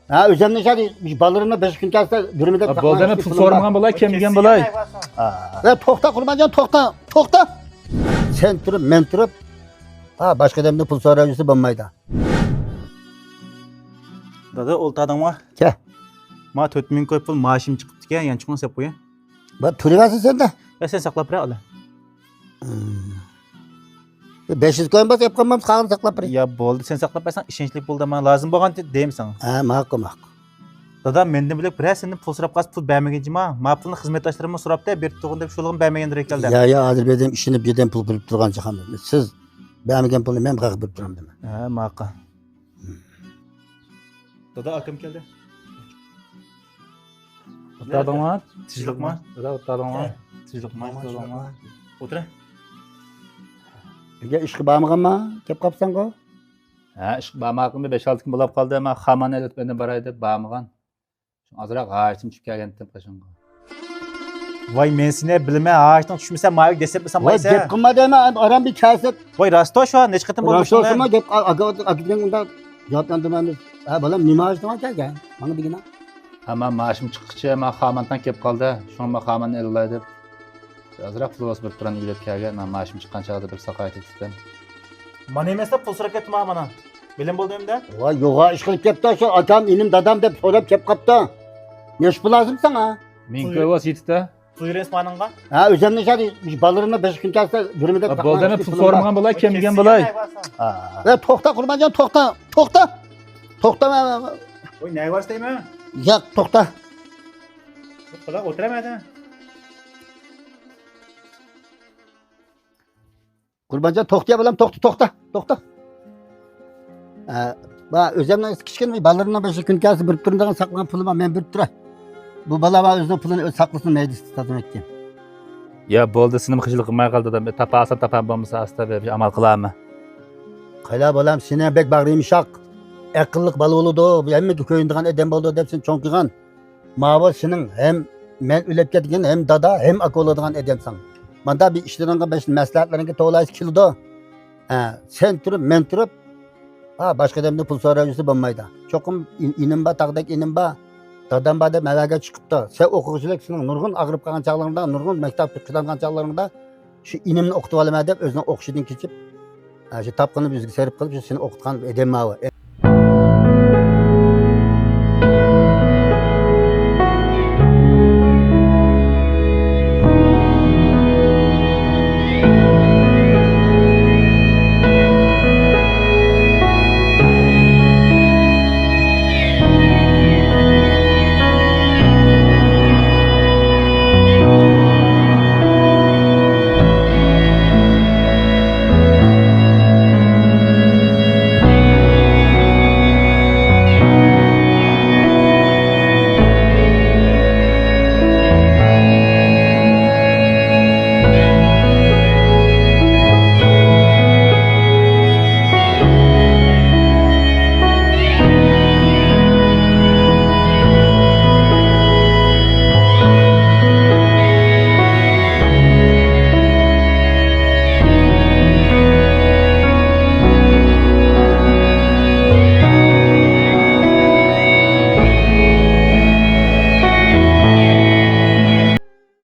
Ha özümden şadi ballarına 5 gün kalsa durumda Bol deme pul sormagan bolay, kemgen bolay. Ve tokta kurbancan tokta. Tokta. Sen turup men turup ha başka demde pul sorucusu bulmaydı. Dada oltadan var. Ke. Ma 4000 koy pul maaşım çıktı ki yani çıkmaz yap koyun. Bak turivasın sen de. Ya sen sakla bırak ala. 500 koyun bas yapamam kalın sakla pırı. Ya boldu sen sakla baysan işençlik boldu bana lazım bolgan deyim sana. Ha makul makul. Dada menden bilek bir senden pul sorap qaz pul bermegen ma. Ma pulni xizmetdaşlarıma sorap da bir tuğun deb şulğun bermegen direkt geldi. Ya hazır benim işini birden pul bulup durgan çıkan. Siz beğenmegen pulunu ben kalkıp bulup duram deme. Ha maqa. Dada akım geldi. Otadın var. Tijlik ma? Dada otadın var. Tijlik ma? Otura. Ya işki bağımıgan mı? Kep kapsan ko? Ha, iş bağmağımda 5-6 gün bulap kaldı ama xaman edet benden baraydı bağmağan. Azırak ağaçım çıkıp gelgendim kaşınga. Vay men seni bilme ağaçtan düşmese mavi desepmesen Vay baysa. gep kılma deme aram bir kaset. Vay rasto şu an ne çıkıtın bolmuş. Raşol kılma gep agiden onda cevaplandırmamız. Ha balam nima ağaçtan gel gel. Bana bir günah. Ama maaşım çıkıkça ama xamandan kep kaldı. Şunu xaman elaydı. Azırak fluos bir turan gidip gelgen ama maaşım çıkan çağda bir sakayet ettim. Mana emesde pul sorak ettim ha mana. Bilen boldu hem de. Vay yoga iş kılıp kep şu atam inim dadam dep sorap kep kapta. Ne iş bu lazım sana? Min koyvas yitdi. Pul yürens manınga. Ha özümden şadi ballarına 5 gün kalsa durumda Bol deme pul sormagan bolay, kemgen bolay. Ve tokta kurbancan tokta. Tokta. Tokta. Oy ne var isteyim ha? Ya tokta. Kulak oturamadı. Kurbancan toktaya balam tokta. Ba özümden kiçkin ballarına 5 gün kalsa bir turundan saklanan puluma ben bir tura. Bu bala ba özünün pulunu saklasın meclis satın etken. Ya boldu sinim xıjılık qılmay qaldı da tapasa tapan bolmasa asta bir amal qılamı. Kayla balam sine bek bağrıymışak. Akıllık balı oludu. Hem köyünden edem oldu depsin çonkıgan. Mava senin hem men ülep ketken hem dada hem akıllıdan edem san. Manda bir işlerine beş maslahatlarına toğlayız kildo. Sen turup men turup ha başka demde pul sorucusu bulmaydı. Çokum inim ba tağdak inim ba. Dadam ba da melaga çıkıptı. Sen okuculik senin nurgun ağırıp kalan çağlarında nurgun mektap tıkıdan çağlarında şu inimini okutup alamaya dep özüne okşudun keçip şu tapkını bizgi serip kılıp seni okutkan edem mavi.